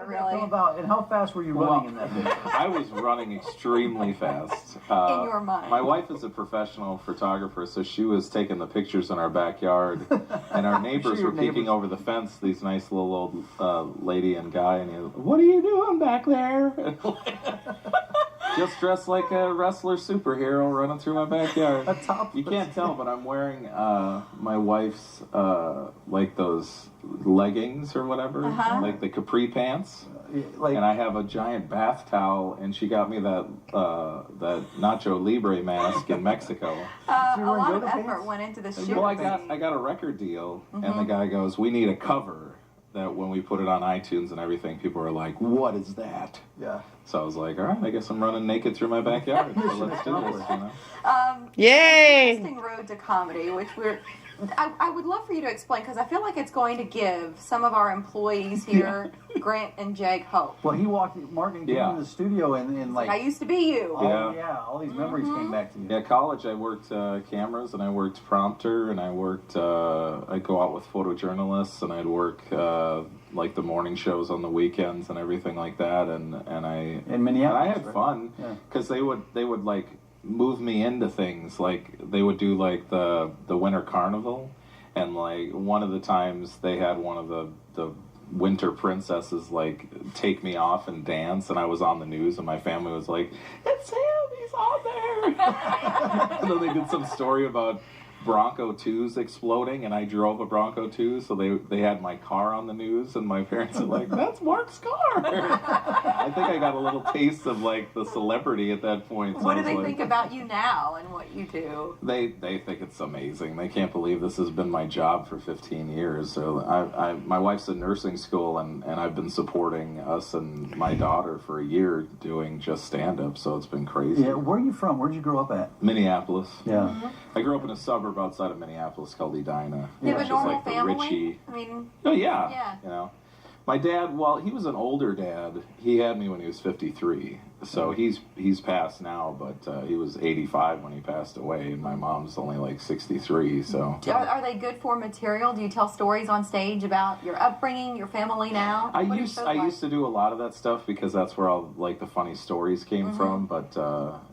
Really? And how fast were you running in that picture? I was running extremely fast. In your mind. My wife is a professional photographer, so she was taking the pictures in our backyard, and our neighbors were peeking over the fence. These nice little old lady and guy, and he was, "What are you doing back there?" Just dressed like a wrestler superhero running through my backyard. You can't tell, but I'm wearing my wife's like those leggings or whatever, like the capri pants. And I have a giant bath towel, and she got me that Nacho Libre mask in Mexico. A lot of effort went into the shoot. Well, I got a record deal, and the guy goes, "We need a cover." That when we put it on iTunes and everything, people are like, "What is that?" Yeah. So I was like, "All right, I guess I'm running naked through my backyard. So let's do this." You know? Yay! Interesting road to comedy, which I would love for you to explain, because I feel like it's going to give some of our employees here, Grant and Jake, hope. Well, Mark came in the studio and like, I used to be you. All these memories came back to you. Yeah, college I worked cameras, and I worked prompter, and I worked, I'd go out with photojournalists, and I'd work like the morning shows on the weekends and everything like that, and I in Minneapolis, and I had fun, because they would like move me into things, like they would do like the winter carnival, and like one of the times they had one of the winter princesses like take me off and dance, and I was on the news, and my family was like, "It's him, he's on there." And then they did some story about Bronco 2s exploding, and I drove a Bronco 2, so they had my car on the news, and my parents are like, "That's Mark's car." I think I got a little taste of like the celebrity at that point. So what do they think about you now and what you do? They think it's amazing. They can't believe this has been my job for 15 years. So my wife's in nursing school, and I've been supporting us and my daughter for a year doing just stand-up, so it's been crazy. Yeah, where are you from? Where did you grow up at? Minneapolis. Yeah. I grew up in a suburb outside of Minneapolis called Edina. You have a normal like family? Richie. I mean... Oh, yeah. You know, my dad, well, he was an older dad. He had me when he was 53. So he's passed now, but he was 85 when he passed away, and my mom's only like 63. So are they good for material? Do you tell stories on stage about your upbringing, your family now? I used to do a lot of that stuff, because that's where all like the funny stories came from. But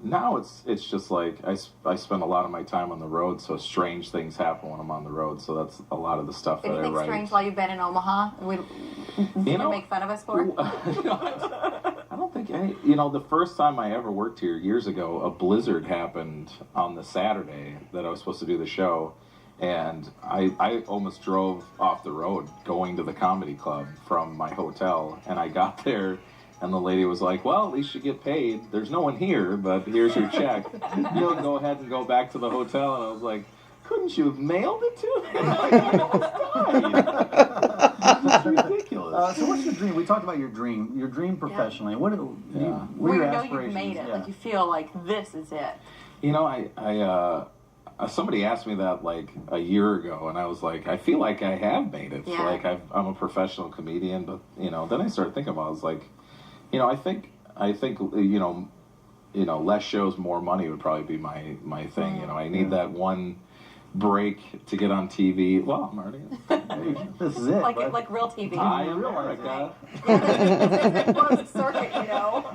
now it's just like I spend a lot of my time on the road, so strange things happen when I'm on the road. So that's a lot of the stuff that I write. Anything strange while you've been in Omaha? You make fun of us for? I don't think any. You know, the first time I ever worked here years ago, a blizzard happened on the Saturday that I was supposed to do the show, and I almost drove off the road going to the comedy club from my hotel, and I got there, and the lady was like, "Well, at least you get paid. There's no one here, but here's your check. You'll go ahead and go back to the hotel." And I was like, "Couldn't you have mailed it to me?" I almost died. That's ridiculous. So what's your dream? We talked about your dream professionally. What are your aspirations? You've made it. Like you feel like this is it. You know, I somebody asked me that like a year ago, and I was like, I feel like I have made it. Yeah. Like I'm a professional comedian, but you know, then I started thinking about it. I was like, you know, I think you know, less shows, more money would probably be my thing. You know, I need that one break to get on TV. Well, I'm already. This is it. Like real TV. I am America. Circuit, you know.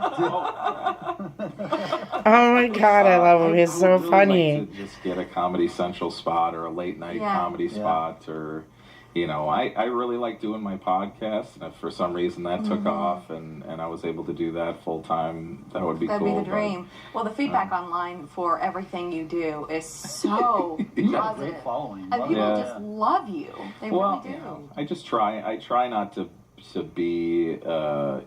Oh my God, I love him. He's so really funny. Like to just get a Comedy Central spot or a late night comedy spot, or you know, I really like doing my podcast, and if for some reason that took off and I was able to do that full time, that would be cool. That'd be the dream. Well, the feedback online for everything you do is so You got a positive. great following. And people just love you. They really do. You know, I just try. I try not to be,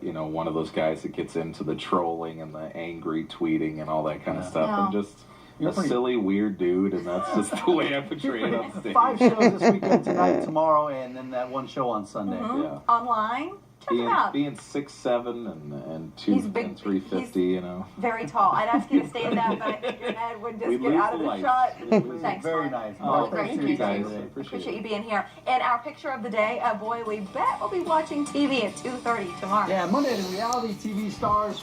you know, one of those guys that gets into the trolling and the angry tweeting and all that kind of stuff. I'm just a silly, weird dude, and that's just the way I portray it on stage. 5 shows this weekend, tonight, tomorrow, and then that one show on Sunday. Yeah. Online? Check him out. Being 6'7" and 350, you know. Very tall. I'd ask you to stand up, but I think your head would just get out of the shot. Thanks, Very Mark. nice. Really great thank to you meet guys. you. Appreciate You being here. And our picture of the day, boy, we bet we'll be watching TV at 2:30 tomorrow. Yeah, Monday, the reality TV stars.